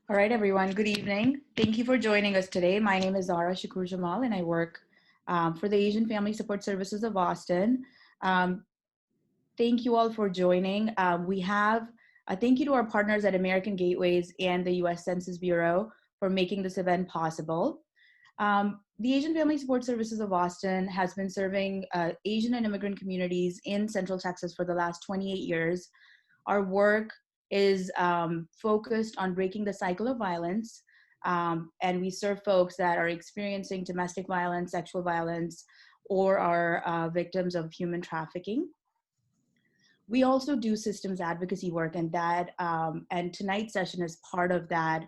All right, everyone. Good evening. Thank you for joining us today. My name is Zara Shakur Jamal, and I work for the Asian Family Support Services of Austin. Um, Thank you all for joining. We have a thank you to our partners at American Gateways and the U.S. Census Bureau for making this event possible. The Asian Family Support Services of Austin has been serving Asian and immigrant communities in Central Texas for the last 28 years. Our work is focused on breaking the cycle of violence, and we serve folks that are experiencing domestic violence, sexual violence, or are victims of human trafficking. We also do systems advocacy work, and tonight's session is part of that,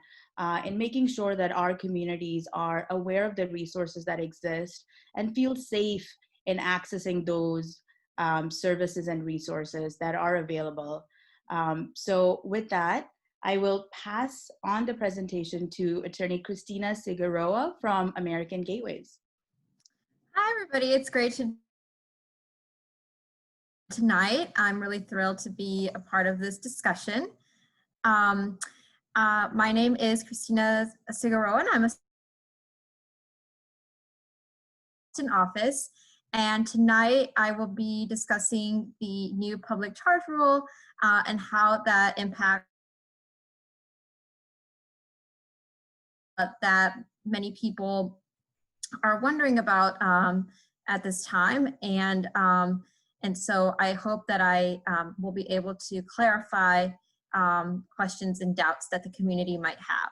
in making sure that our communities are aware of the resources that exist and feel safe in accessing those services and resources that are available. So with that, I will pass on the presentation to Attorney Christina Figueroa from American Gateways. Hi, everybody. It's great to tonight. I'm really thrilled to be a part of this discussion. My name is Christina Figueroa, and I'm in office. And tonight I will be discussing the new public charge rule and how that impacts that many people are wondering about at this time. And so I hope that I will be able to clarify questions and doubts that the community might have.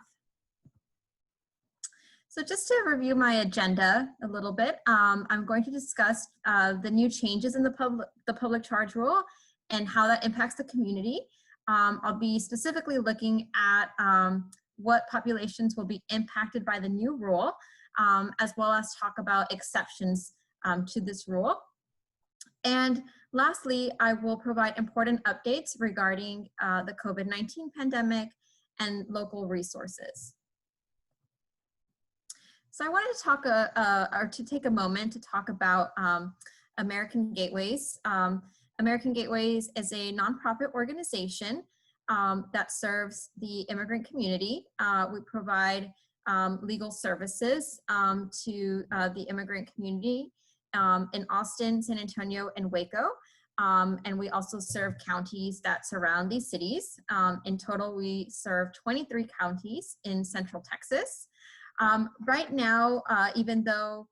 So just to review my agenda a little bit, I'm going to discuss the new changes in the public charge rule and how that impacts the community. I'll be specifically looking at what populations will be impacted by the new rule, as well as talk about exceptions to this rule. And lastly, I will provide important updates regarding the COVID-19 pandemic and local resources. So I wanted to talk or to take a moment to talk about American Gateways. American Gateways is a nonprofit organization that serves the immigrant community. We provide legal services to the immigrant community in Austin, San Antonio, and Waco. And we also serve counties that surround these cities. In total, we serve 23 counties in Central Texas. Right now, even though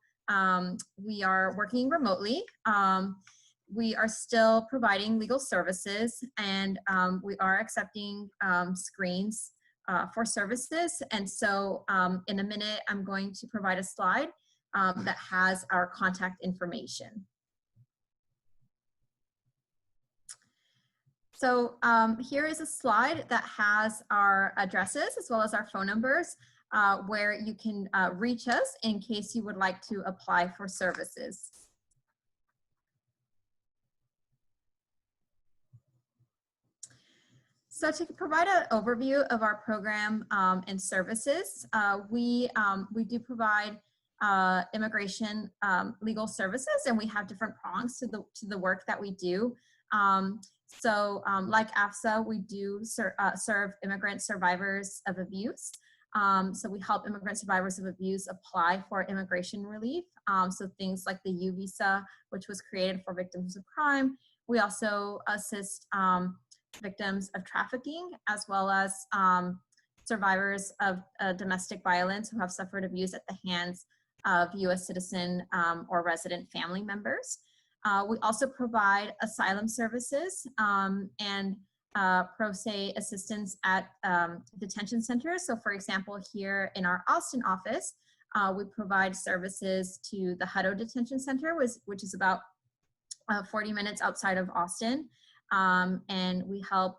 we are working remotely, we are still providing legal services, and we are accepting screens for services. And so in a minute, I'm going to provide a slide that has our contact information. So here is a slide that has our addresses as well as our phone numbers where you can reach us in case you would like to apply for services. So to provide an overview of our program and services, we do provide immigration legal services, and we have different prongs to the work that we do. Like AFSSA, we do serve immigrant survivors of abuse. So we help immigrant survivors of abuse apply for immigration relief. So things like the U visa, which was created for victims of crime. We also assist victims of trafficking, as well as survivors of domestic violence who have suffered abuse at the hands of U.S. citizen or resident family members. We also provide asylum services and pro se assistance at detention centers. So for example, here in our Austin office, we provide services to the Hutto Detention Center, which is about 40 minutes outside of Austin. And we help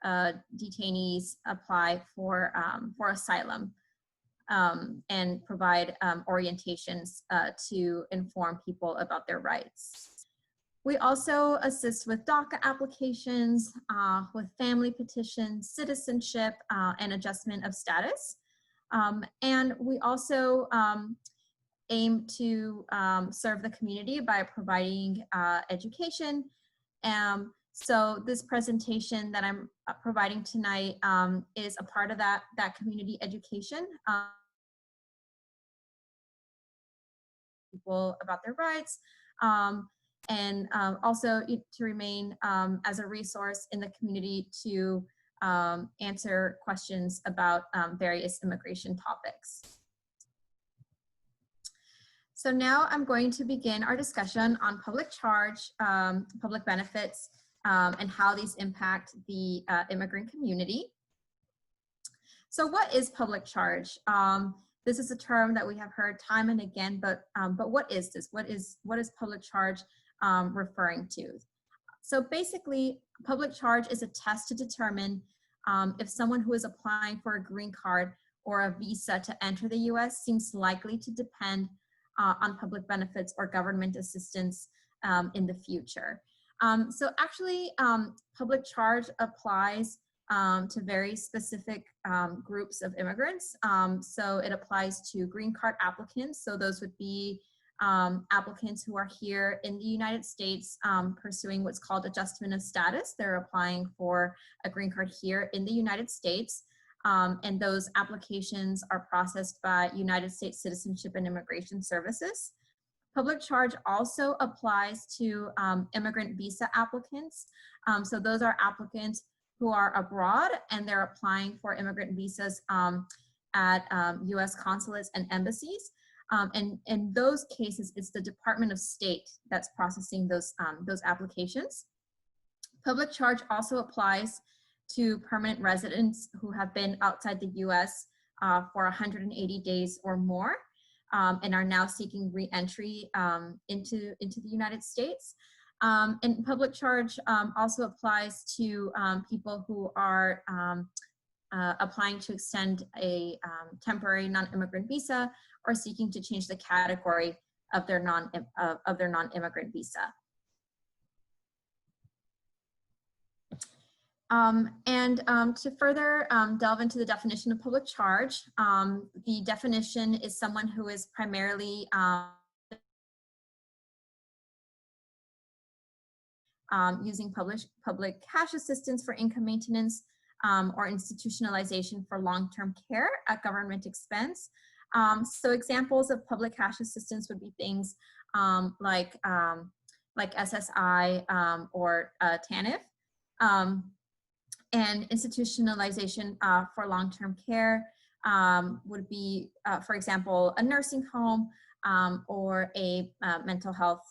detainees apply for asylum and provide orientations to inform people about their rights. We also assist with DACA applications, with family petitions, citizenship, and adjustment of status. And we also aim to serve the community by providing education, So this presentation that I'm providing tonight is a part of that community education. People about their rights, and also to remain as a resource in the community to answer questions about various immigration topics. So now I'm going to begin our discussion on public charge, public benefits, and how these impact the immigrant community. So what is public charge? This is a term that we have heard time and again, but what is this? What is public charge referring to? So basically, public charge is a test to determine if someone who is applying for a green card or a visa to enter the US seems likely to depend on public benefits or government assistance in the future. So actually, public charge applies to very specific groups of immigrants. So it applies to green card applicants. So those would be applicants who are here in the United States pursuing what's called adjustment of status. They're applying for a green card here in the United States. And those applications are processed by United States Citizenship and Immigration Services. Public charge also applies to immigrant visa applicants. So those are applicants who are abroad and they're applying for immigrant visas at US consulates and embassies. And in those cases, it's the Department of State that's processing those applications. Public charge also applies to permanent residents who have been outside the US for 180 days or more and are now seeking re-entry into the United States. And public charge also applies to people who are applying to extend a temporary non-immigrant visa or seeking to change the category of their non-immigrant visa. To further delve into the definition of public charge, the definition is someone who is primarily using public cash assistance for income maintenance or institutionalization for long-term care at government expense. So examples of public cash assistance would be things like SSI or TANF. And institutionalization for long-term care would be, for example, a nursing home or a mental health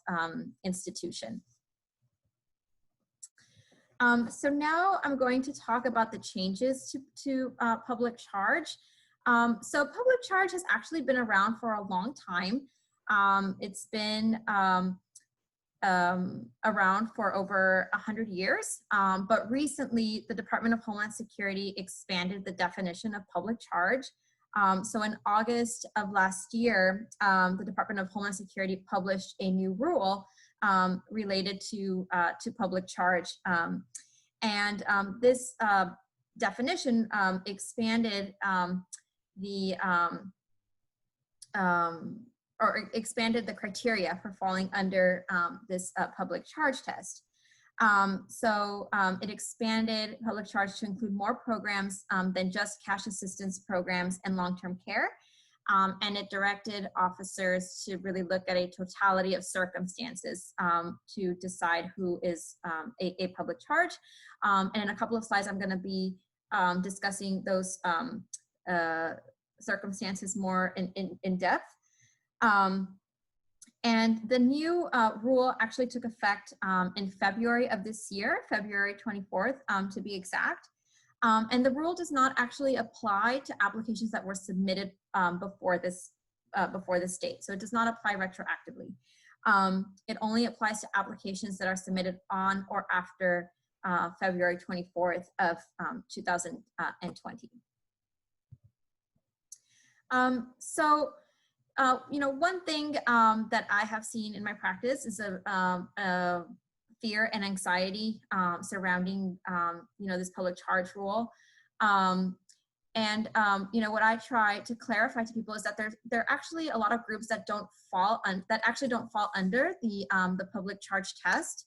institution. So now I'm going to talk about the changes to public charge. So public charge has actually been around for a long time. It's been around for over 100 years, but recently the Department of Homeland Security expanded the definition of public charge. So in August of last year, the Department of Homeland Security published a new rule related to public charge. This definition expanded expanded the criteria for falling under this public charge test. It expanded public charge to include more programs than just cash assistance programs and long-term care. And it directed officers to really look at a totality of circumstances to decide who is a public charge. And in a couple of slides, I'm going to be discussing those circumstances more in depth. And the new rule actually took effect in February of this year, February 24th to be exact. And the rule does not actually apply to applications that were submitted before this date. So it does not apply retroactively. It only applies to applications that are submitted on or after February 24th of 2020. One thing that I have seen in my practice is a fear and anxiety surrounding, this public charge rule. What I try to clarify to people is that there are actually a lot of groups that actually don't fall under the public charge test.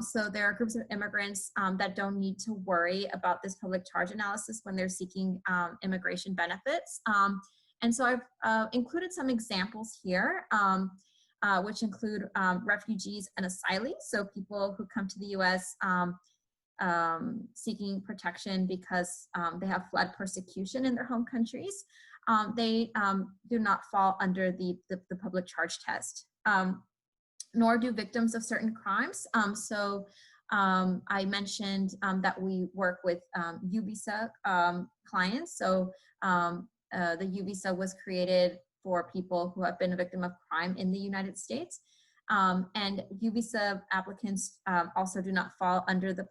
So there are groups of immigrants that don't need to worry about this public charge analysis when they're seeking immigration benefits. And so I've included some examples here, which include refugees and asylees, so people who come to the US seeking protection because they have fled persecution in their home countries. They do not fall under the public charge test, nor do victims of certain crimes. I mentioned that we work with UVisa clients. So the UVisa was created for people who have been a victim of crime in the United States. And UVisa applicants also do not fall under the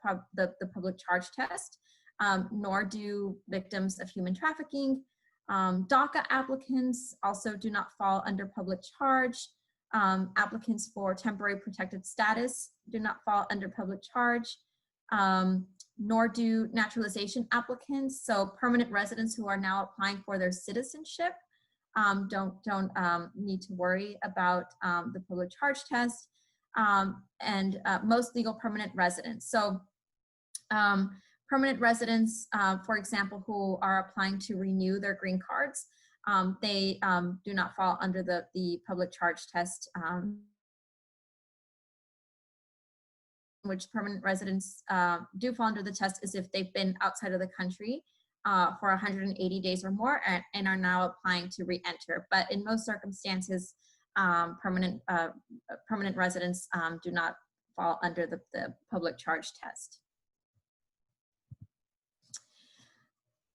public charge test, nor do victims of human trafficking. DACA applicants also do not fall under public charge. Applicants for temporary protected status do not fall under public charge, nor do naturalization applicants. So permanent residents who are now applying for their citizenship don't need to worry about the public charge test, and most legal permanent residents. So permanent residents, for example, who are applying to renew their green cards, they do not fall under the public charge test, which permanent residents do fall under the test is if they've been outside of the country for 180 days or more and are now applying to re-enter. But in most circumstances, permanent residents do not fall under the public charge test.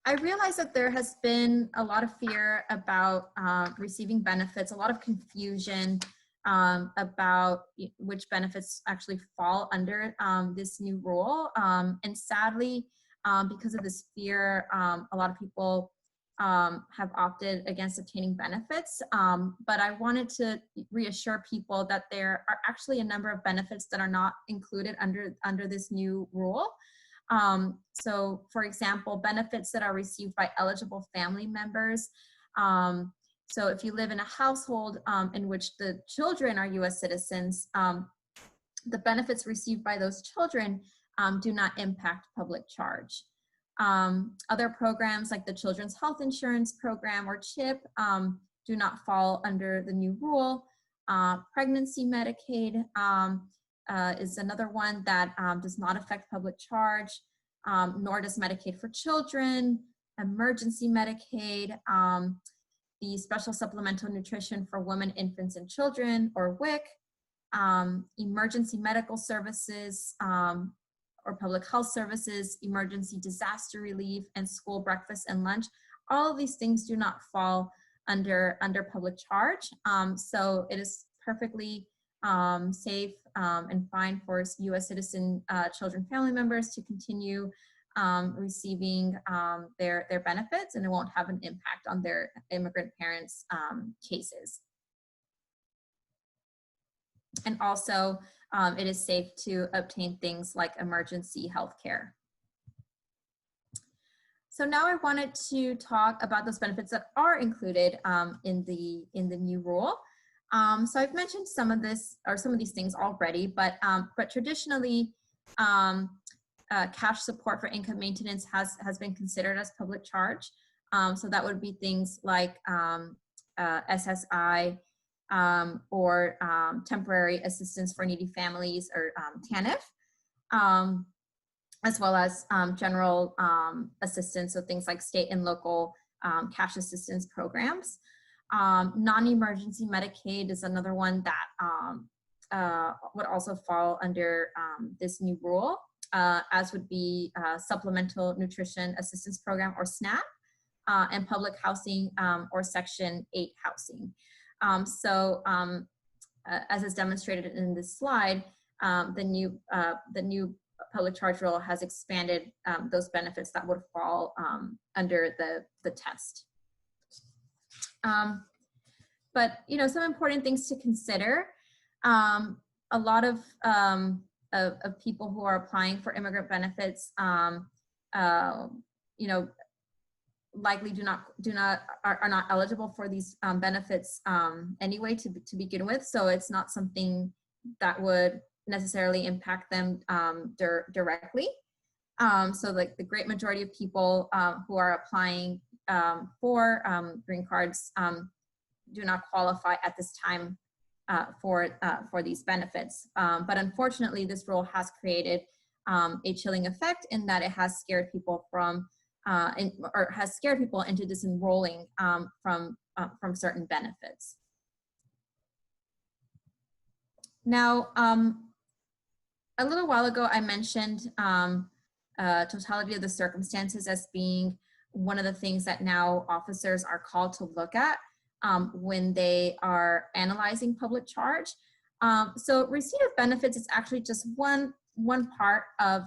I realize that there has been a lot of fear about receiving benefits, a lot of confusion about which benefits actually fall under this new rule. And sadly, because of this fear, a lot of people have opted against obtaining benefits. But I wanted to reassure people that there are actually a number of benefits that are not included under this new rule. So for example, benefits that are received by eligible family members. So if you live in a household in which the children are US citizens, the benefits received by those children do not impact public charge. Other programs like the Children's Health Insurance Program or CHIP do not fall under the new rule. Pregnancy Medicaid is another one that does not affect public charge, nor does Medicaid for Children, Emergency Medicaid, the Special Supplemental Nutrition for Women, Infants, and Children, or WIC, emergency medical services, or public health services, emergency disaster relief, and school breakfast and lunch. All of these things do not fall under public charge. So it is perfectly safe and fine for US citizen children family members to continue receiving their benefits, and it won't have an impact on their immigrant parents' cases. And also, it is safe to obtain things like emergency health care. So now I wanted to talk about those benefits that are included in the new rule. So I've mentioned some of this or some of these things already, but traditionally, cash support for income maintenance has been considered as public charge. So that would be things like SSI or temporary assistance for needy families, or TANF, as well as general assistance, so things like state and local cash assistance programs. Non-emergency Medicaid is another one that would also fall under this new rule, as would be Supplemental Nutrition Assistance Program, or SNAP, and public housing or Section 8 housing. As is demonstrated in this slide, the new public charge rule has expanded those benefits that would fall under the test. But some important things to consider. A lot of people who are applying for immigrant benefits, likely are not eligible for these benefits anyway to begin with. So it's not something that would necessarily impact them directly. So like the great majority of people who are applying for green cards do not qualify at this time for these benefits. But unfortunately, this rule has created a chilling effect in that it has scared people has scared people into disenrolling from certain benefits. Now, a little while ago, I mentioned totality of the circumstances as being one of the things that now officers are called to look at when they are analyzing public charge. So receipt of benefits is actually just one part of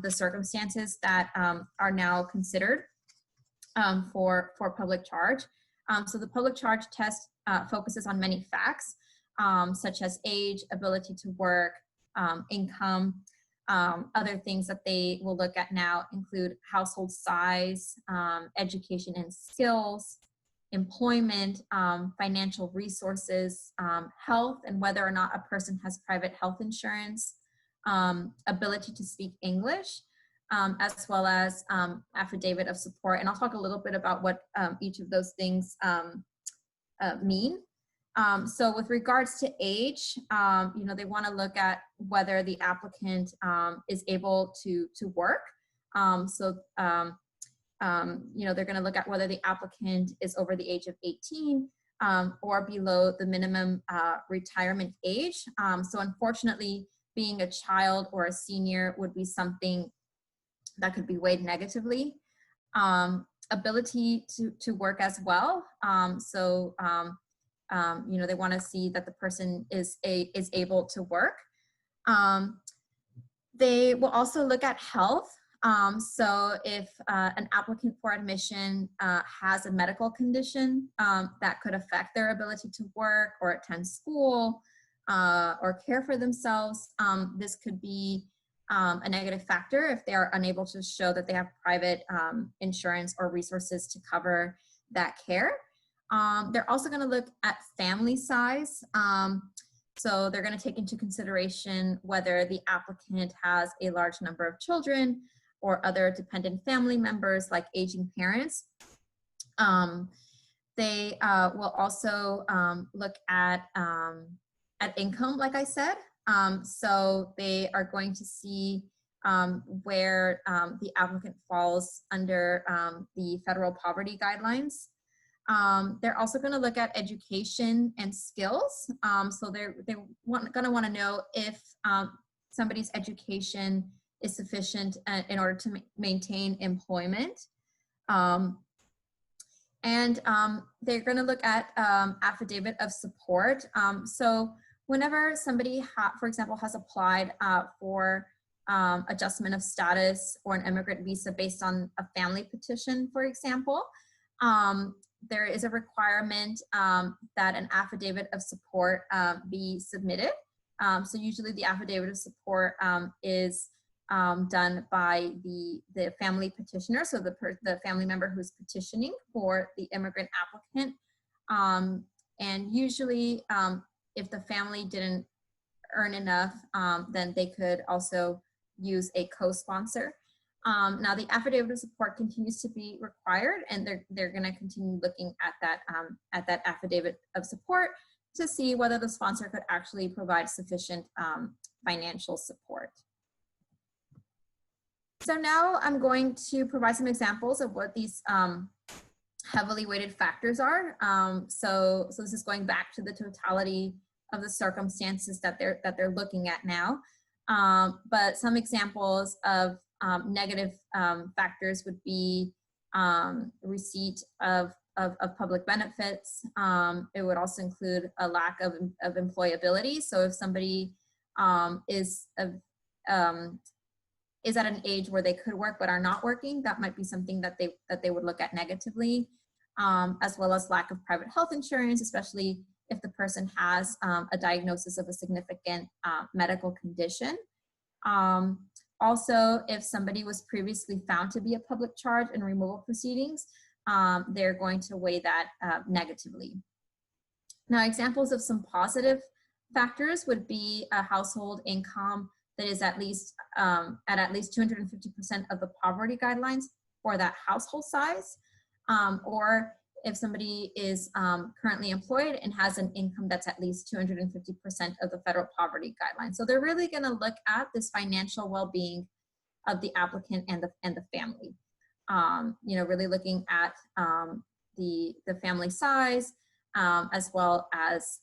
the circumstances that are now considered for public charge. So the public charge test focuses on many facts, such as age, ability to work, income. Other things that they will look at now include household size, education and skills, employment, financial resources, health, and whether or not a person has private health insurance, ability to speak English, as well as affidavit of support. And I'll talk a little bit about what each of those things mean. So with regards to age, they want to look at whether the applicant is able to work. They're going to look at whether the applicant is over the age of 18 or below the minimum retirement age. So unfortunately, being a child or a senior would be something that could be weighed negatively. Ability to work as well. They want to see that the person is able to work. They will also look at health. So if an applicant for admission has a medical condition that could affect their ability to work or attend school or care for themselves, this could be a negative factor if they are unable to show that they have private insurance or resources to cover that care. They're also going to look at family size. So they're going to take into consideration whether the applicant has a large number of children or other dependent family members like aging parents. They will also look at income, like I said. So they are going to see where the applicant falls under the federal poverty guidelines. They're also going to look at education and skills. So they're going to want to know if somebody's education is sufficient in order to maintain employment. And they're going to look at affidavit of support. So whenever somebody, for example, has applied for adjustment of status or an immigrant visa based on a family petition, for example, there is a requirement that an affidavit of support be submitted. So usually the affidavit of support is done by the family petitioner, so the family member who's petitioning for the immigrant applicant. And usually if the family didn't earn enough, then they could also use a co-sponsor. Now the affidavit of support continues to be required, and they're going to continue looking at that affidavit of support to see whether the sponsor could actually provide sufficient financial support. So now I'm going to provide some examples of what these heavily weighted factors are. So this is going back to the totality of the circumstances that they're looking at now. But some examples of negative factors would be receipt of public benefits. It would also include a lack of employability. So if somebody is at an age where they could work but are not working, that might be something that they would look at negatively, as well as lack of private health insurance, especially if the person has a diagnosis of a significant medical condition. Also, if somebody was previously found to be a public charge in removal proceedings, they're going to weigh that negatively. Now, examples of some positive factors would be a household income that is at least 250% of the poverty guidelines for that household size, or if somebody is currently employed and has an income that's at least 250% of the federal poverty guidelines. So they're really going to look at this financial well-being of the applicant and the family. Really looking at the family size, as well as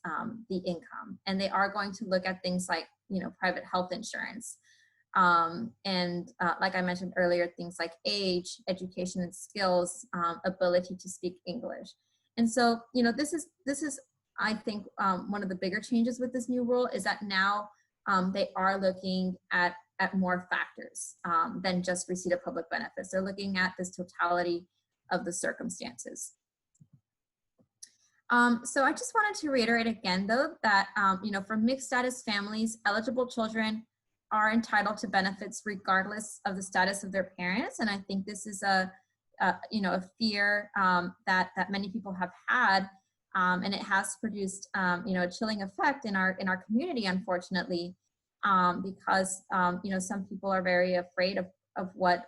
the income. And they are going to look at things like, private health insurance. Like I mentioned earlier, things like age, education and skills, ability to speak English. And so, this is, I think, one of the bigger changes with this new rule is that now they are looking at more factors than just receipt of public benefits. They're looking at this totality of the circumstances. So I just wanted to reiterate again, though, that, for mixed status families, eligible children are entitled to benefits regardless of the status of their parents. And I think this is a fear that many people have had, and it has produced, a chilling effect in our community, unfortunately, because, some people are very afraid of what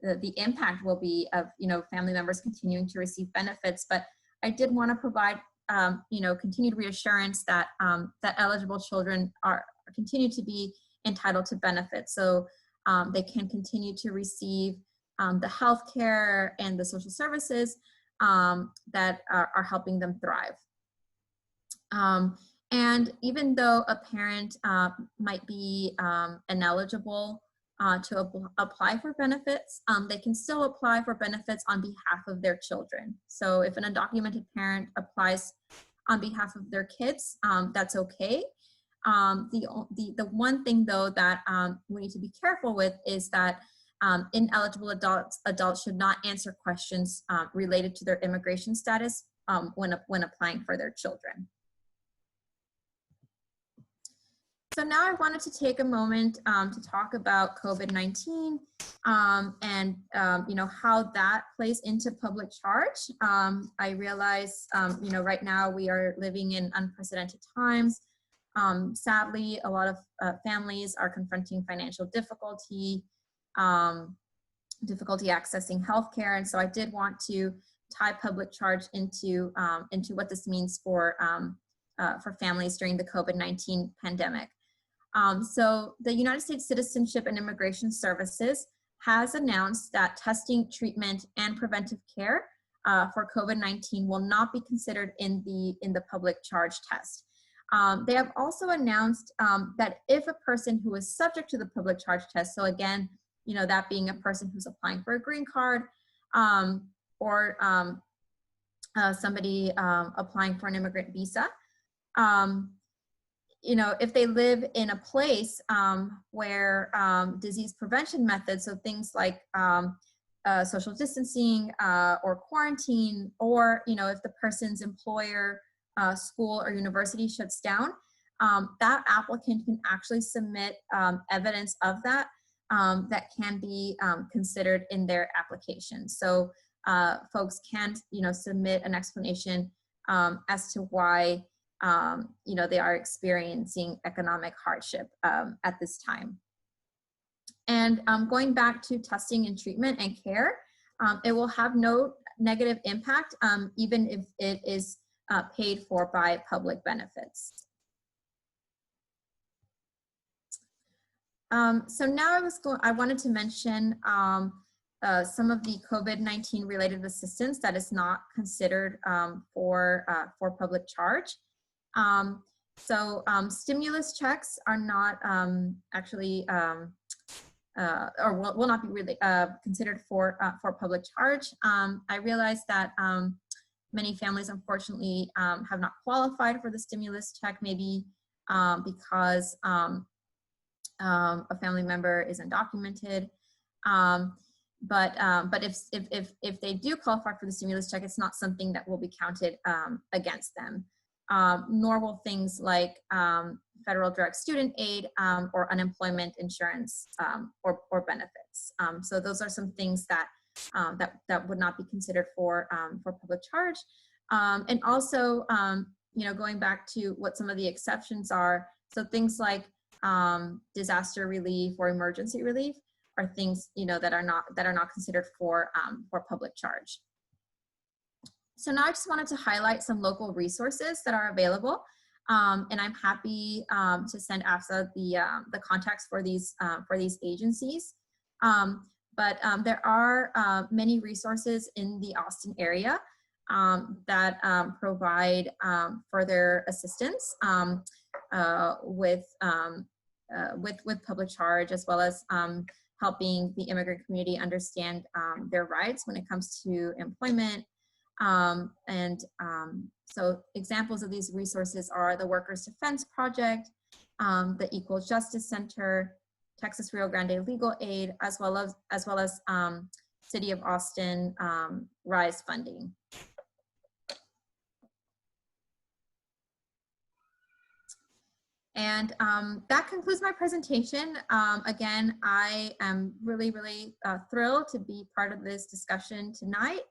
the impact will be of, family members continuing to receive benefits. But I did want to provide, continued reassurance that that eligible children continue to be entitled to benefits, so they can continue to receive the health care and the social services that are helping them thrive. And even though a parent might be ineligible to apply for benefits, they can still apply for benefits on behalf of their children. So if an undocumented parent applies on behalf of their kids, that's okay. The one thing, though, that we need to be careful with is that ineligible adults should not answer questions related to their immigration status when applying for their children. So now I wanted to take a moment to talk about COVID-19 and how that plays into public charge. I realize right now we are living in unprecedented times. Sadly, a lot of families are confronting financial difficulty accessing healthcare, and so I did want to tie public charge into what this means for families during the COVID-19 pandemic. So the United States Citizenship and Immigration Services has announced that testing, treatment, and preventive care for COVID-19 will not be considered in the public charge test. They have also announced that if a person who is subject to the public charge test, so again, that being a person who's applying for a green card or somebody applying for an immigrant visa, if they live in a place where disease prevention methods, so things like social distancing or quarantine, or if the person's employer, school, or university shuts down, that applicant can actually submit evidence of that that can be considered in their application. So folks can submit an explanation as to why they are experiencing economic hardship at this time. And going back to testing and treatment and care, it will have no negative impact even if it is paid for by public benefits. So now I wanted to mention some of the COVID-19 related assistance that is not considered for public charge. Stimulus checks are not actually or will not be really considered for public charge. I realize that many families, unfortunately, have not qualified for the stimulus check, maybe because a family member is undocumented. But if they do qualify for the stimulus check, it's not something that will be counted against them. Nor will things like federal direct student aid or unemployment insurance or benefits. So those are some things that that would not be considered for public charge. And also, going back to what some of the exceptions are. So things like disaster relief or emergency relief are things, that are not considered for public charge. So now I just wanted to highlight some local resources that are available. And I'm happy to send AFSSA the contacts for these agencies. But there are many resources in the Austin area that provide further assistance with public charge, as well as helping the immigrant community understand their rights when it comes to employment. So examples of these resources are the Workers Defense Project, the Equal Justice Center, Texas Rio Grande Legal Aid, as well as City of Austin RISE funding. And that concludes my presentation. Again, I am really thrilled to be part of this discussion tonight.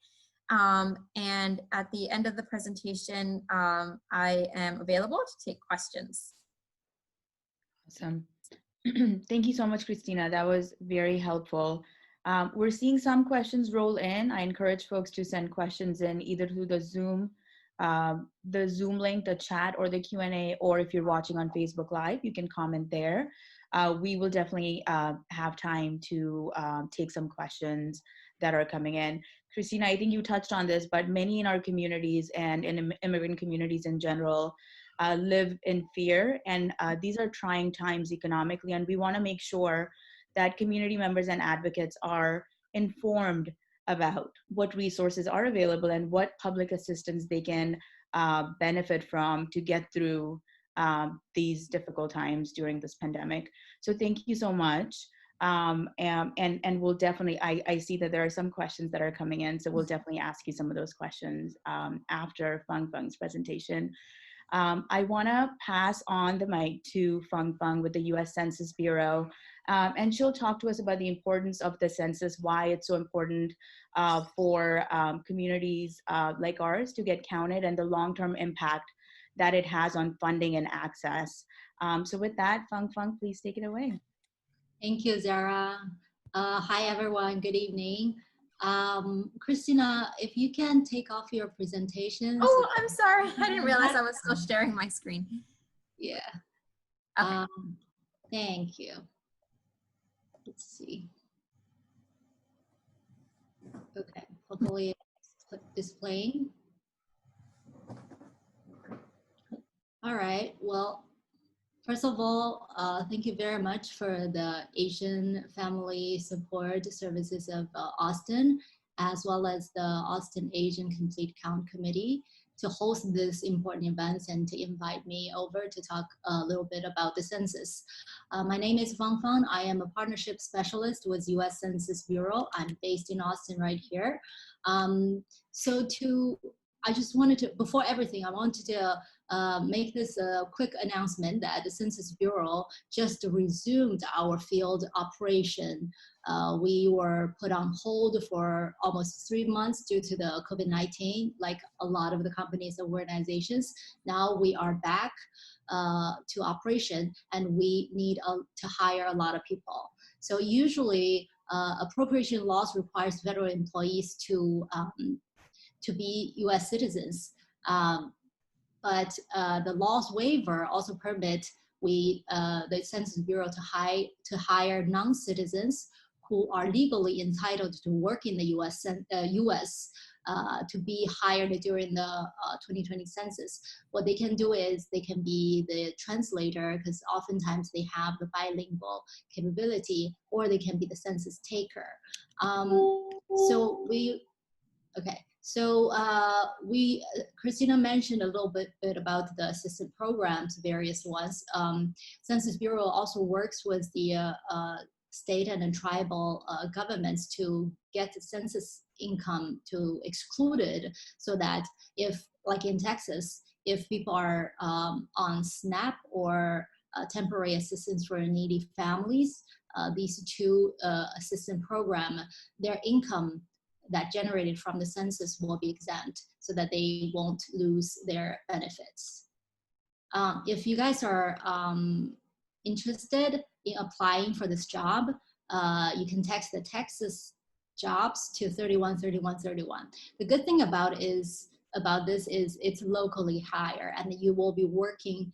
And at the end of the presentation, I am available to take questions. Awesome. Thank you so much, Christina. That was very helpful. We're seeing some questions roll in. I encourage folks to send questions in either through the Zoom link, the chat, or the Q&A, or if you're watching on Facebook Live, you can comment there. We will definitely have time to take some questions that are coming in. Christina, I think you touched on this, but many in our communities and in immigrant communities in general live in fear, and these are trying times economically, and we want to make sure that community members and advocates are informed about what resources are available and what public assistance they can benefit from to get through these difficult times during this pandemic. So thank you so much. And we'll definitely, I see that there are some questions that are coming in, so we'll definitely ask you some of those questions after Fung Fung's presentation. I want to pass on the mic to Fung Fung with the U.S. Census Bureau, and she'll talk to us about the importance of the census, why it's so important for communities like ours to get counted, and the long-term impact that it has on funding and access. So with that, Fung Fung, please take it away. Thank you, Zara. Hi, everyone. Good evening. Christina, if you can take off your presentation. Oh, I'm sorry. I didn't realize I was still sharing my screen. Yeah. Okay. Thank you. Let's see. Okay, hopefully it's displaying. All right, well, first of all, thank you very much for the Asian Family Support Services of Austin, as well as the Austin Asian Complete Count Committee to host this important event and to invite me over to talk a little bit about the census. My name is Fang Fang. I am a partnership specialist with U.S. Census Bureau. I'm based in Austin right here. I just wanted to, before everything, I wanted to make this a quick announcement that the Census Bureau just resumed our field operation. We were put on hold for almost 3 months due to the COVID-19, like a lot of the companies and organizations. Now we are back to operation, and we need to hire a lot of people. So usually appropriation laws requires federal employees to be U.S. citizens. But the laws waiver also permit the Census Bureau to hire non-citizens who are legally entitled to work in the U.S. To be hired during the 2020 census. What they can do is they can be the translator, because oftentimes they have the bilingual capability, or they can be the census taker. Christina mentioned a little bit about the assistant programs, various ones. Census Bureau also works with the state and tribal governments to get the census income to excluded, so that if, like in Texas, if people are on SNAP or temporary assistance for needy families, these two assistance program, their income, that generated from the census will be exempt so that they won't lose their benefits. If you guys are interested in applying for this job, you can text the Texas jobs to 313131. The good thing about this is it's locally hire, and you will be working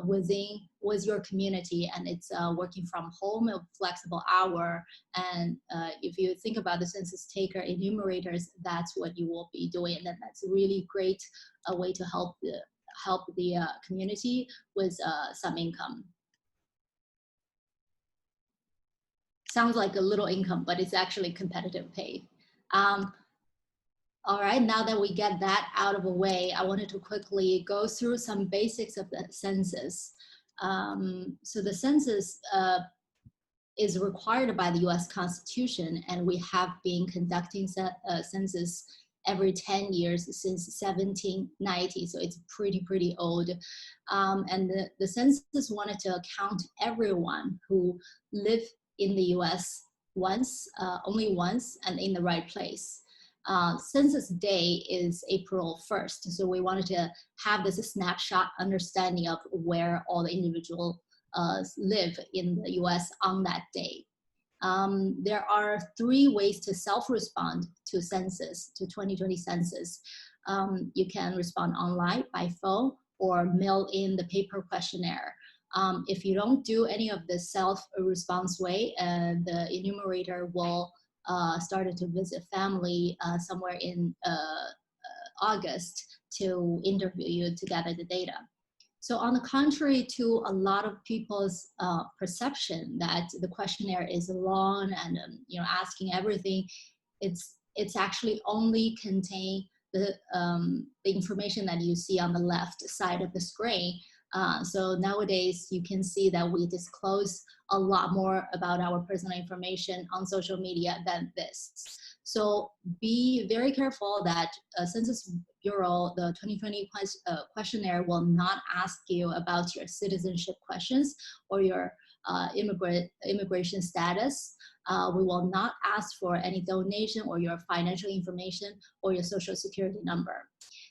with your community, and it's working from home, a flexible hour. And if you think about the census taker enumerators, that's what you will be doing, and that's a really great way to help the community with some income. Sounds like a little income, but it's actually competitive pay. All right, now that we get that out of the way, I wanted to quickly go through some basics of the census. So the census is required by the US Constitution, and we have been conducting census every 10 years since 1790, so it's pretty old. And the census wanted to count everyone who live in the US once, only once, and in the right place. Census Day is April 1st, so we wanted to have this snapshot understanding of where all the individuals live in the US on that day. There are 3 ways to self-respond to census, to 2020 census. You can respond online, by phone, or mail in the paper questionnaire. If you don't do any of the self-response way, the enumerator will start to visit family somewhere in August to interview you to gather the data. So on the contrary to a lot of people's perception that the questionnaire is long and asking everything, it's actually only contain the information that you see on the left side of the screen. So nowadays you can see that we disclose a lot more about our personal information on social media than this. So be very careful that Census Bureau, the 2020 questionnaire will not ask you about your citizenship questions or your immigration status. We will not ask for any donation or your financial information or your social security number.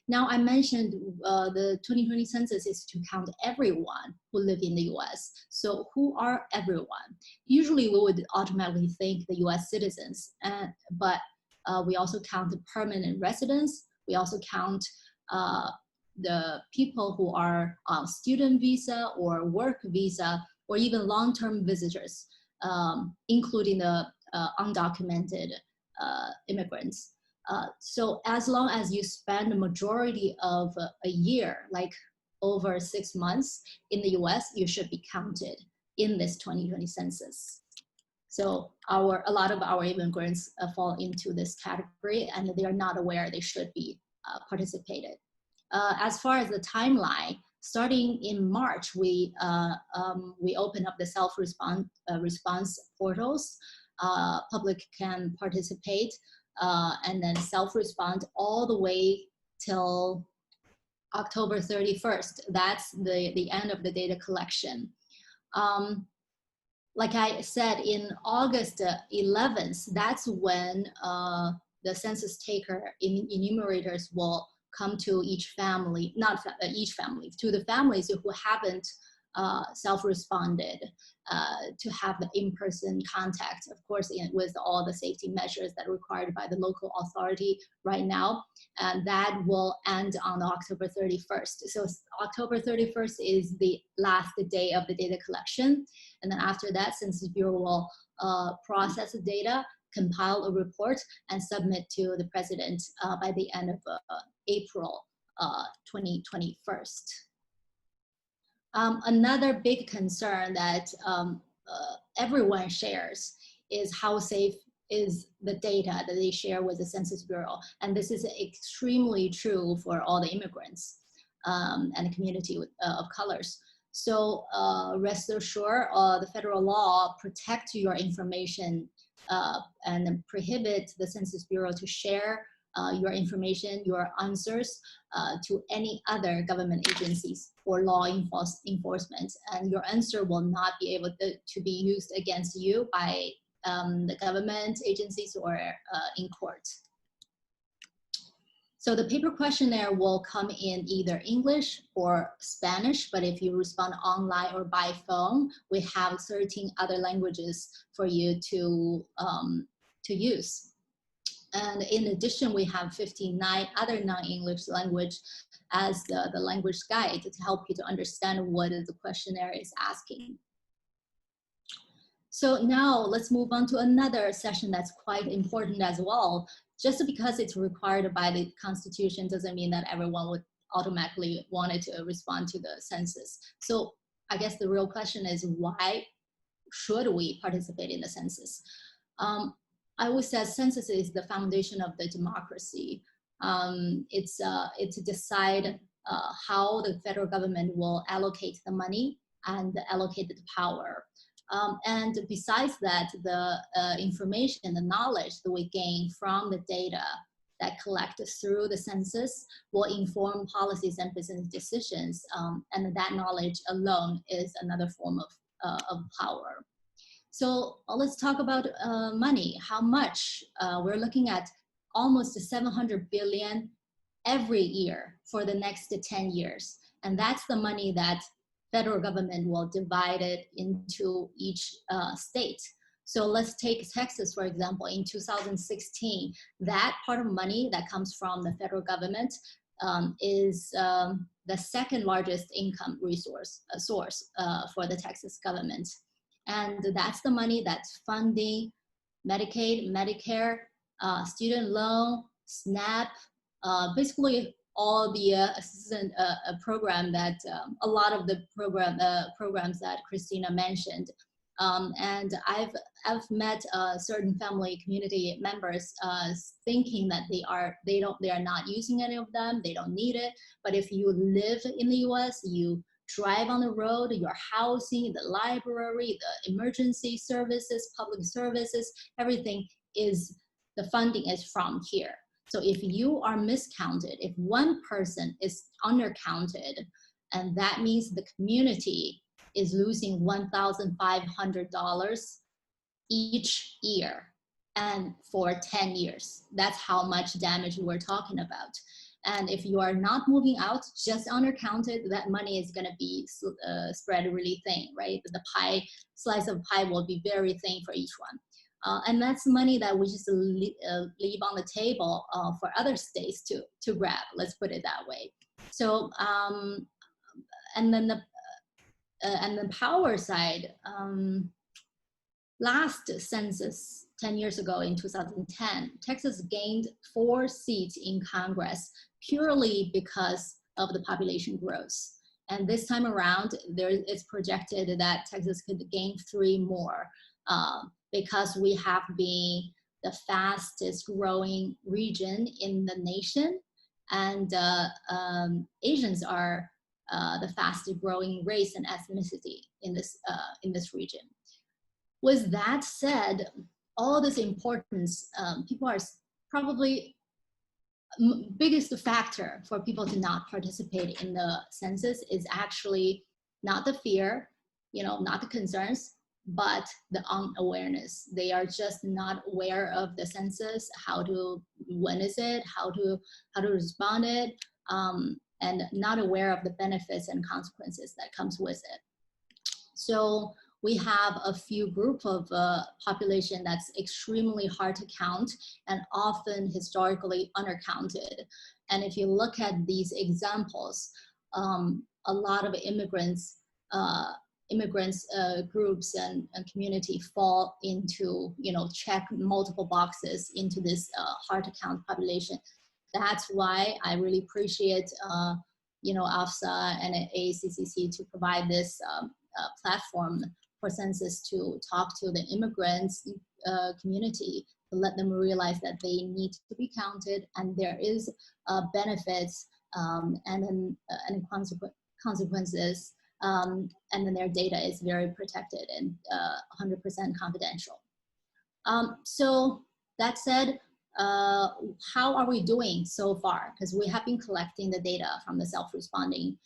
Now, I mentioned the 2020 census is to count everyone who live in the US. So who are everyone? Usually we would automatically think the US citizens, but we also count the permanent residents. We also count the people who are on student visa or work visa, or even long-term visitors, including the undocumented immigrants. So as long as you spend the majority of a year, like over 6 months in the US, you should be counted in this 2020 census. So a lot of our immigrants fall into this category, and they are not aware they should be participated. As far as the timeline, starting in March, we open up the response portals. Public can participate and then self-respond all the way till October 31st. That's the end of the data collection. Like I said, in August 11th, that's when the census taker enumerators will come to each family, not each family, to the families who haven't self-responded to have the in-person contact, of course, with all the safety measures that are required by the local authority right now. And that will end on October 31st. So October 31st is the last day of the data collection. And then after that, Census Bureau will process the data, compile a report, and submit to the president by the end of April 2021. Another big concern that everyone shares is how safe is the data that they share with the Census Bureau. And this is extremely true for all the immigrants and the community of colors. So rest assured, the federal law protects your information and prohibit the Census Bureau to share your information, your answers to any other government agencies or law enforcement. And your answer will not be able to be used against you by the government agencies or in court. So the paper questionnaire will come in either English or Spanish, but if you respond online or by phone, we have 13 other languages for you to use. And in addition, we have 59 other non-English language as the language guide to help you to understand what the questionnaire is asking. So now let's move on to another session that's quite important as well. Just because it's required by the Constitution doesn't mean that everyone would automatically want to respond to the census. So I guess the real question is, why should we participate in the census? I always say census is the foundation of the democracy. It's to decide how the federal government will allocate the money and allocate the power. And besides that, the information, the knowledge that we gain from the data that collected through the census will inform policies and business decisions. And that knowledge alone is another form of power. So let's talk about money. How much? We're looking at almost 700 billion every year for the next 10 years. And that's the money that federal government will divide it into each state. So let's take Texas, for example. In 2016, that part of money that comes from the federal government is the second largest income source for the Texas government. And that's the money that's funding Medicaid, Medicare, student loan, SNAP, basically all the assistance program that a lot of the programs that Christina mentioned. And I've met certain family community members thinking that they are not using any of them, they don't need it. But if you live in the US, you drive on the road, your housing, the library, the emergency services, public services, everything is, the funding is from here. So if you are miscounted, if one person is undercounted, and that means the community is losing $1,500 each year, and for 10 years. That's how much damage we're talking about. And if you are not moving out, just undercounted, that money is going to be spread really thin, right? The slice of pie will be very thin for each one. And that's money that we just leave on the table for other states to grab, let's put it that way. So, and then the power side, last census 10 years ago in 2010, Texas gained 4 seats in Congress purely because of the population growth. And this time around, it's projected that Texas could gain 3 more because we have been the fastest growing region in the nation, and Asians are the fastest growing race and ethnicity in this region. With that said, all this importance, people are probably biggest factor for people to not participate in the census is actually not the fear, not the concerns, but the unawareness. They are just not aware of the census, when is it, how to respond it, and not aware of the benefits and consequences that comes with it. So we have a few group of population that's extremely hard to count and often historically undercounted. And if you look at these examples, a lot of immigrants groups and community fall into, check multiple boxes into this hard to count population. That's why I really appreciate, AFSSA and AFSSA to provide this platform for census to talk to the immigrants community, to let them realize that they need to be counted, and there is benefits and consequences, and then their data is very protected and 100% confidential. So that said, how are we doing so far? Because we have been collecting the data from the self-responding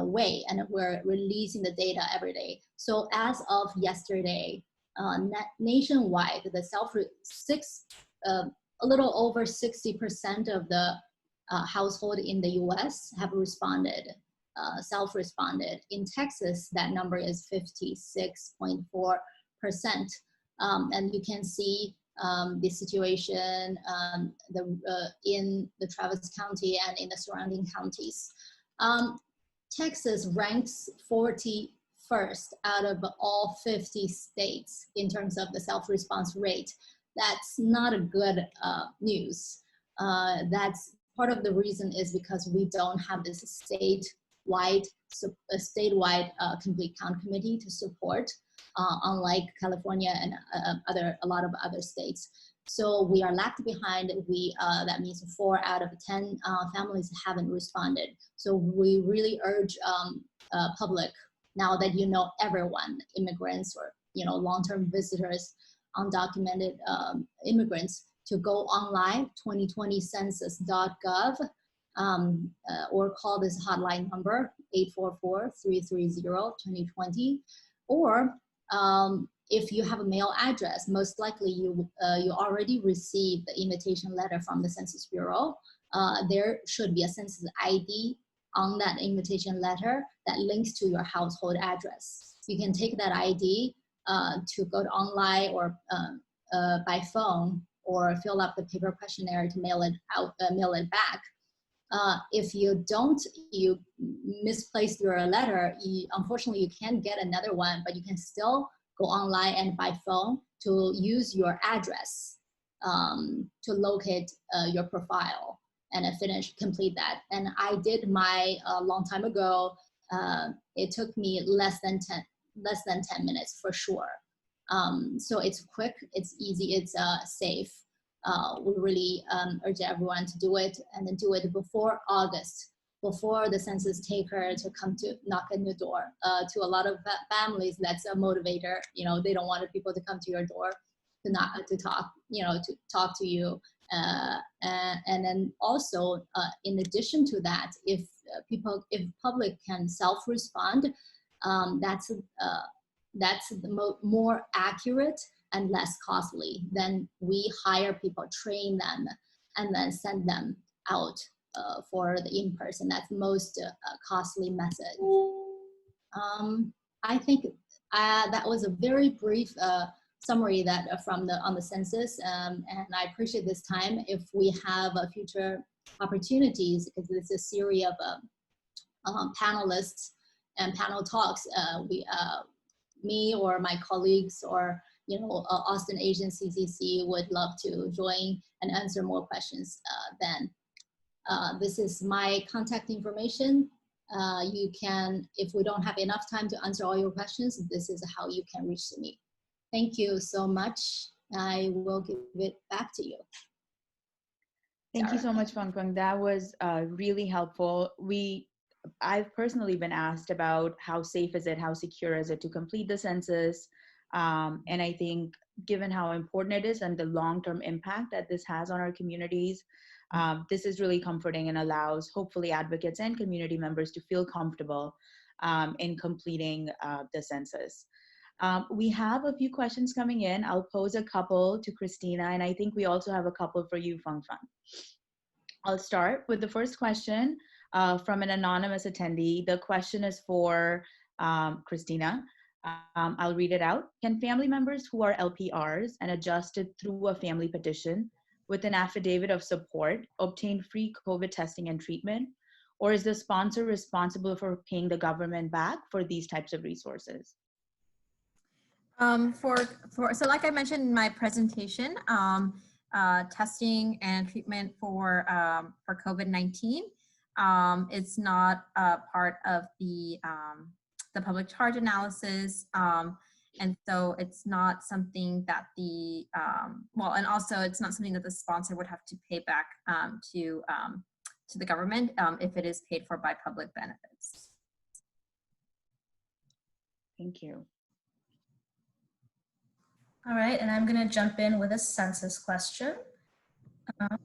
way, and we're releasing the data every day. So as of yesterday, nationwide, a little over 60% of the household in the US have responded, self-responded. In Texas, that number is 56.4%. And you can see the situation in the Travis County and in the surrounding counties. Texas ranks 41st out of all 50 states in terms of the self-response rate. That's not a good news. That's part of the reason is because we don't have this statewide complete count committee to support, unlike California and a lot of other states. So we are lagged behind. That means 4 out of 10 families haven't responded. So we really urge public, now that you know everyone, immigrants or long-term visitors, undocumented immigrants, to go online, 2020census.gov, or call this hotline number, 844-330-2020, or if you have a mail address, most likely you already received the invitation letter from the Census Bureau. There should be a census ID on that invitation letter that links to your household address. You can take that ID to go to online or by phone, or fill up the paper questionnaire to mail it out, mail it back. If you misplaced your letter, unfortunately you can't get another one, but you can still go online and by phone to use your address to locate your profile and complete that. And I did my a long time ago. It took me less than 10 minutes for sure. So it's quick, it's easy, it's safe. We really urge everyone to do it, and then do it before August, before the census taker to come to knock on your door. To a lot of families, that's a motivator. They don't want people to come to your door to talk to you. And then also, in addition to that, if public can self-respond, that's the more accurate and less costly. Then we hire people, train them, and then send them out for the in-person. That's the most costly method. I think that was a very brief summary that on the census, and I appreciate this time. If we have future opportunities, because it's a series of panelists and panel talks, me or my colleagues or Austin Asian CCC would love to join and answer more questions then. This is my contact information. You can, if we don't have enough time to answer all your questions, this is how you can reach me. Thank you so much. I will give it back to you. Thank you so much, Fang Fang. That was really helpful. I've personally been asked about how safe is it, how secure is it to complete the census. And I think given how important it is and the long-term impact that this has on our communities, this is really comforting and allows hopefully advocates and community members to feel comfortable in completing the census. We have a few questions coming in. I'll pose a couple to Christina, and I think we also have a couple for you, Fang Fang. I'll start with the first question from an anonymous attendee. The question is for Christina. I'll read it out. Can family members who are LPRs and adjusted through a family petition with an affidavit of support obtain free COVID testing and treatment? Or is the sponsor responsible for paying the government back for these types of resources? So like I mentioned in my presentation, testing and treatment for COVID-19, it's not part of the public charge analysis, and so it's not something that and also it's not something that the sponsor would have to pay back to the government if it is paid for by public benefits. Thank you. All right, and I'm going to jump in with a census question. It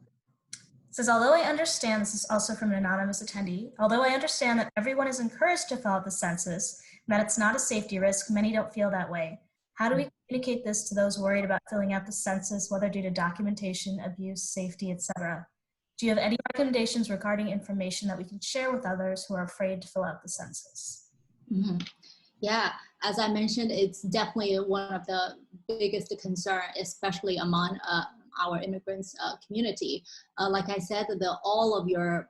says, although I understand, this is also from an anonymous attendee, although I understand that everyone is encouraged to fill out the census and that it's not a safety risk, many don't feel that way. How do we communicate this to those worried about filling out the census, whether due to documentation, abuse, safety, etc.? Do you have any recommendations regarding information that we can share with others who are afraid to fill out the census? Mhm. Yeah, as I mentioned, it's definitely one of the biggest concern, especially among our immigrants community. Like I said, all of your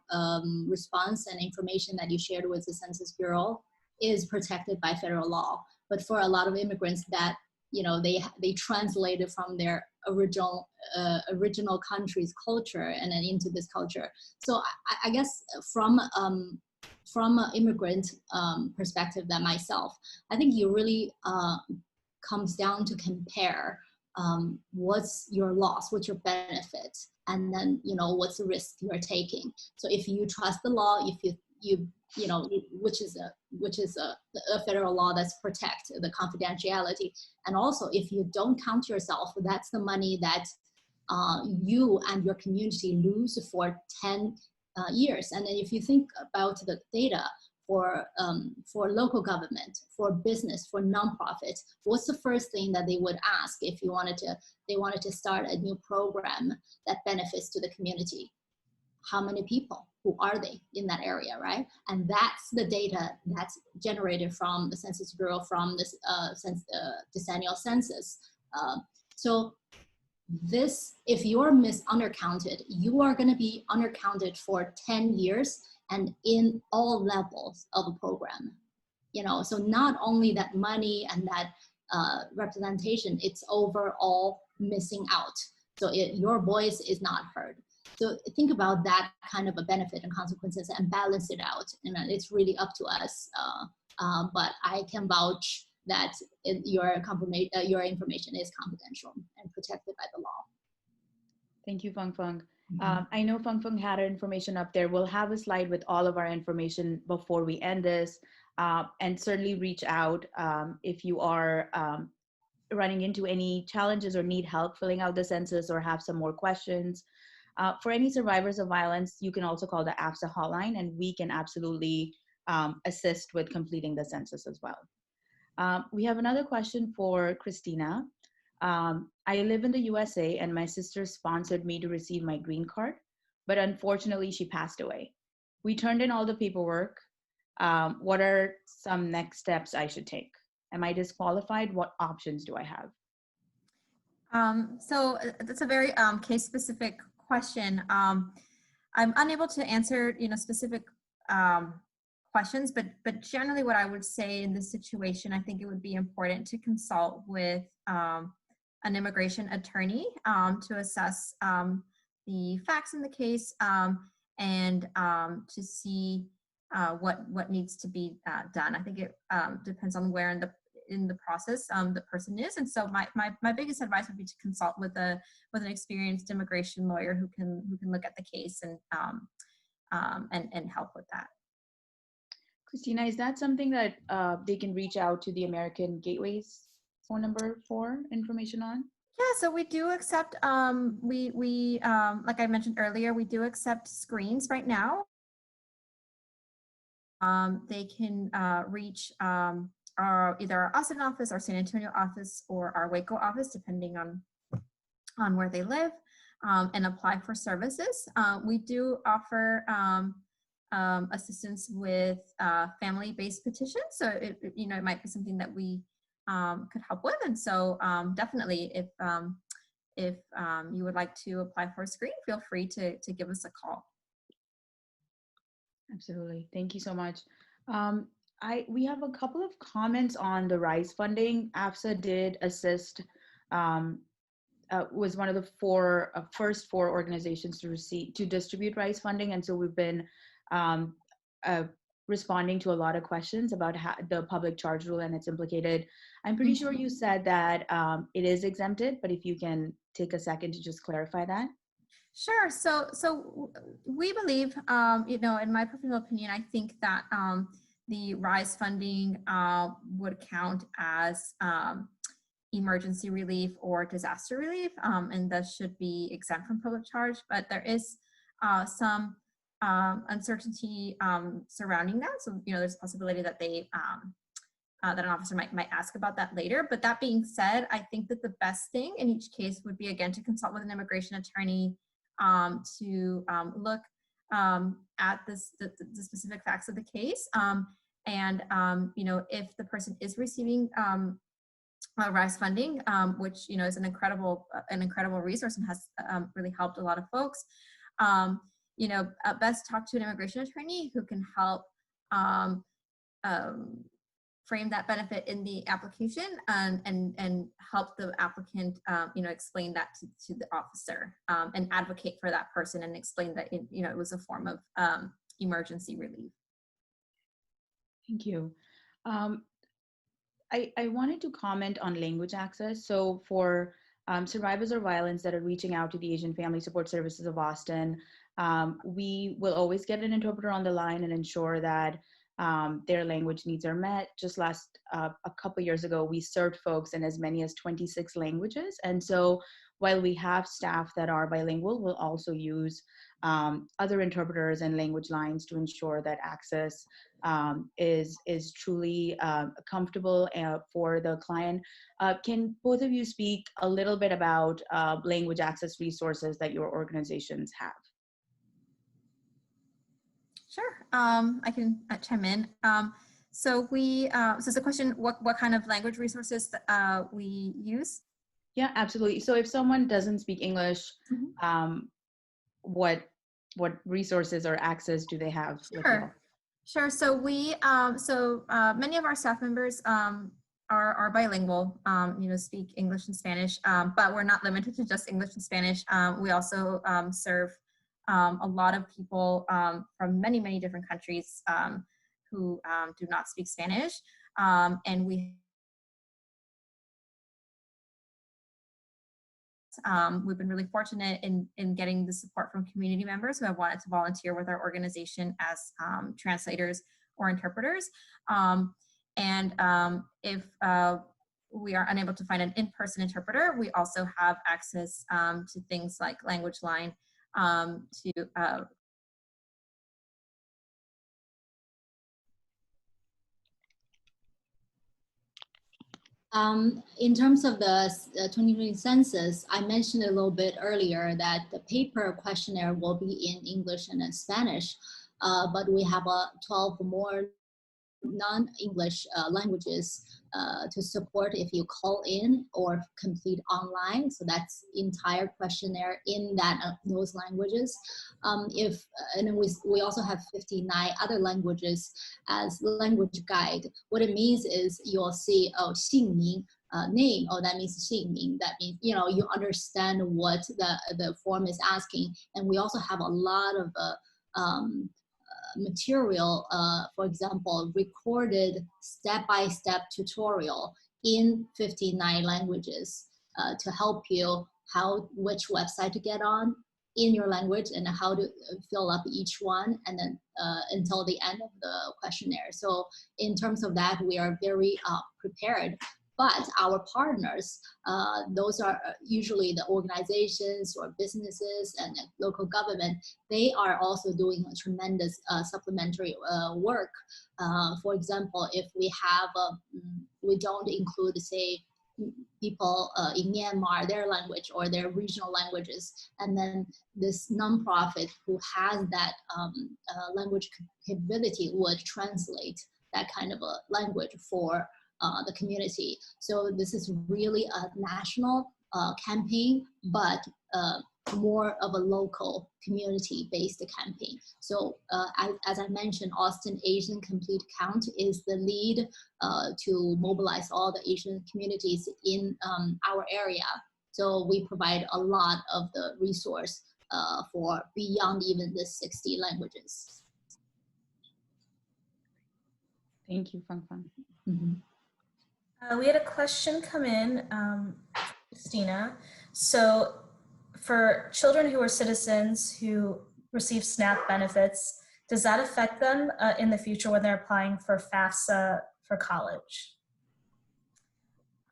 response and information that you shared with the Census Bureau is protected by federal law. But for a lot of immigrants that, you know, they translated from their original country's culture and then into this culture. So I guess from an immigrant perspective than myself, I think you really comes down to compare what's your loss, what's your benefit, and then, you know, what's the risk you're taking. So if you trust the law, if you know, which is a federal law that's protect the confidentiality, and also if you don't count yourself, that's the money that you and your community lose for 10 years. And then if you think about the data for local government, for business, for nonprofits, what's the first thing that they would ask if they wanted to start a new program that benefits to the community? How many people? Who are they in that area, right? And that's the data that's generated from the Census Bureau, from this decennial census. So this, if you're undercounted, you are going to be undercounted for 10 years and in all levels of the program. You know, so not only that money and that representation, it's overall missing out. So your voice is not heard. So think about that kind of a benefit and consequences and balance it out. And it's really up to us. But I can vouch that your information is confidential and protected by the law. Thank you, Feng Feng. I know Feng Feng had her information up there. We'll have a slide with all of our information before we end this, and certainly reach out if you are running into any challenges or need help filling out the census or have some more questions. For any survivors of violence, you can also call the AFSSA hotline, and we can absolutely assist with completing the census as well. We have another question for Christina. I live in the USA and my sister sponsored me to receive my green card, but unfortunately she passed away. We turned in all the paperwork. What are some next steps I should take? Am I disqualified? What options do I have? So that's a very case-specific question. I'm unable to answer, you know, specific questions, but generally what I would say in this situation, I think it would be important to consult with an immigration attorney to assess the facts in the case and to see what needs to be done. I think it depends on where in the process the person is, and so my biggest advice would be to consult with an experienced immigration lawyer who can look at the case and help with that. Christina, is that something that they can reach out to the American Gateway's phone number for information on? Yeah, so we do accept, we like I mentioned earlier, we do accept screens right now. They can reach either our Austin office, our San Antonio office, or our Waco office, depending on where they live, and apply for services. We do offer assistance with family-based petitions, so it might be something that we could help with. And so definitely, if you would like to apply for a screen, feel free to give us a call. Absolutely. Thank you so much. We have a couple of comments on the RISE funding. AFSSA did assist, was one of the first four organizations to distribute RISE funding. And so we've been responding to a lot of questions about how the public charge rule and its implicated. I'm pretty sure you said that it is exempted, but if you can take a second to just clarify that. Sure. So we believe, in my personal opinion, I think that the RISE funding would count as emergency relief or disaster relief, and thus should be exempt from public charge. But there is some uncertainty surrounding that. So, there's a possibility that that an officer might ask about that later. But that being said, I think that the best thing in each case would be, again, to consult with an immigration attorney to look at the specific facts of the case. And if the person is receiving RISE funding, which is an incredible resource and has really helped a lot of folks, best talk to an immigration attorney who can help frame that benefit in the application and help the applicant explain that to the officer, and advocate for that person and explain that it was a form of emergency relief. Thank you. I wanted to comment on language access. So for survivors of violence that are reaching out to the Asian Family Support Services of Austin, we will always get an interpreter on the line and ensure that their language needs are met. Just a couple years ago, we served folks in as many as 26 languages. And so while we have staff that are bilingual, we'll also use other interpreters and language lines to ensure that access is truly comfortable for the client. Can both of you speak a little bit about language access resources that your organizations have? Sure, I can chime in. So it's a question, what kind of language resources we use? Yeah, absolutely. So if someone doesn't speak English, what resources or access do they have? Sure. So many of our staff members are bilingual, speak English and Spanish, but we're not limited to just English and Spanish. We also serve a lot of people from many different countries who do not speak Spanish, and we've been really fortunate in getting the support from community members who have wanted to volunteer with our organization as translators or interpreters. If we are unable to find an in-person interpreter, we also have access to things like Language Line In terms of the 2020 census, I mentioned a little bit earlier that the paper questionnaire will be in English and in Spanish, but we have 12 more non-English languages to support if you call in or complete online. So that's entire questionnaire in those languages. And we also have 59 other languages as language guide. What it means is you'll see, oh, 姓名, name, oh, that means 姓名. That means, you understand what the form is asking. And we also have a lot of material, for example, recorded step-by-step tutorial in 59 languages to help you which website to get on in your language and how to fill up each one, and then until the end of the questionnaire. So in terms of that, we are very prepared. But our partners, those are usually the organizations or businesses and local government, they are also doing a tremendous supplementary work. For example, if we have, we don't include, say, people in Myanmar, their language or their regional languages, and then this nonprofit who has that language capability would translate that kind of a language for the community. So this is really a national campaign, but more of a local community-based campaign. So as I mentioned, Austin Asian Complete Count is the lead to mobilize all the Asian communities in our area. So we provide a lot of the resource for beyond even the 60 languages. Thank you, Fang Fang. Mm-hmm. We had a question come in, Christina. So for children who are citizens who receive SNAP benefits, does that affect them in the future when they're applying for FAFSA for college?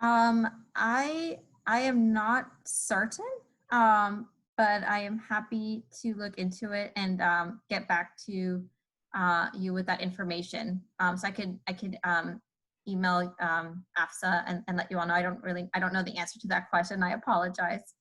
I am not certain, but I am happy to look into it and get back to you with that information. So I could email AFSSA and let you all know. I don't know the answer to that question. I apologize.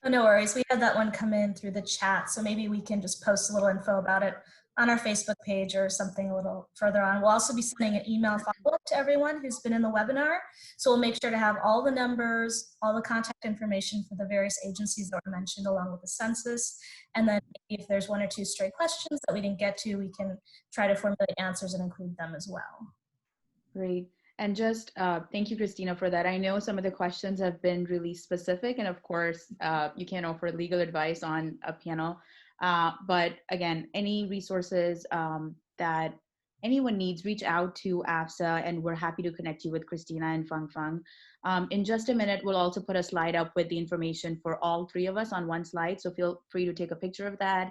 Oh, no worries. We had that one come in through the chat, so maybe we can just post a little info about it on our Facebook page or something a little further on. We'll also be sending an email follow-up to everyone who's been in the webinar. So we'll make sure to have all the numbers, all the contact information for the various agencies that were mentioned along with the census. And then if there's one or two stray questions that we didn't get to, we can try to formulate answers and include them as well. Great. And just thank you, Christina, for that. I know some of the questions have been really specific, and of course, you can't offer legal advice on a panel. But again, any resources that anyone needs, reach out to AFSSA, and we're happy to connect you with Christina and Feng Feng. In just a minute, we'll also put a slide up with the information for all three of us on one slide, so feel free to take a picture of that.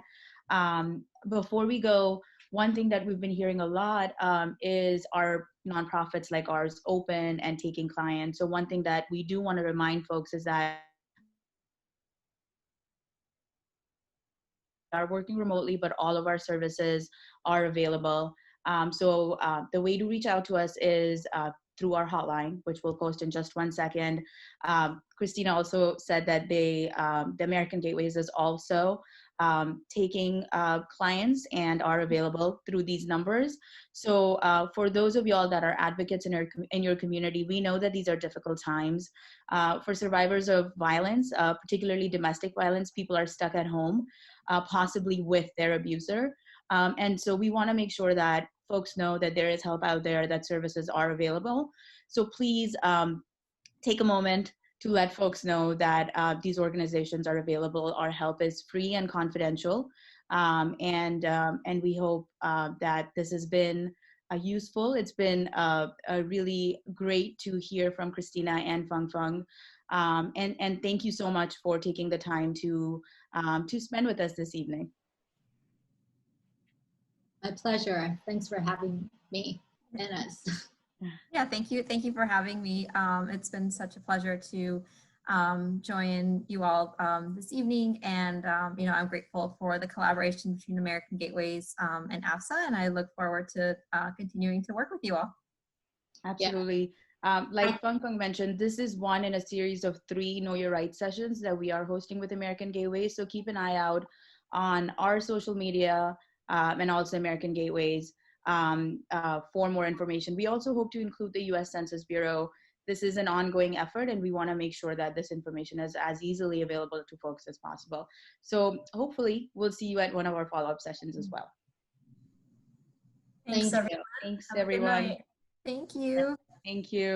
Before we go, one thing that we've been hearing a lot is our nonprofits like ours open and taking clients. So one thing that we do want to remind folks is that we are working remotely, but all of our services are available. So the way to reach out to us is through our hotline, which we'll post in just 1 second. Christina also said that the American Gateways is also taking clients and are available through these numbers. So for those of y'all that are advocates in your community, we know that these are difficult times. For survivors of violence, particularly domestic violence, people are stuck at home, possibly with their abuser. And so we want to make sure that folks know that there is help out there, that services are available. So please take a moment to let folks know that these organizations are available. Our help is free and confidential. And we hope that this has been useful. It's been really great to hear from Christina and Feng Feng. And thank you so much for taking the time to spend with us this evening. My pleasure. Thanks for having me and us. Yeah, thank you. Thank you for having me. It's been such a pleasure to join you all this evening. And, I'm grateful for the collaboration between American Gateways and AFSSA, and I look forward to continuing to work with you all. Absolutely. Like Feng Feng mentioned, this is one in a series of 3 Know Your Rights sessions that we are hosting with American Gateways. So keep an eye out on our social media and also American Gateways for more information. We also hope to include the U.S. Census Bureau. This is an ongoing effort, and we want to make sure that this information is as easily available to folks as possible. So hopefully we'll see you at one of our follow-up sessions as well. Thanks, everyone. Thanks, Have a good everyone. night. Thank you. Thank you.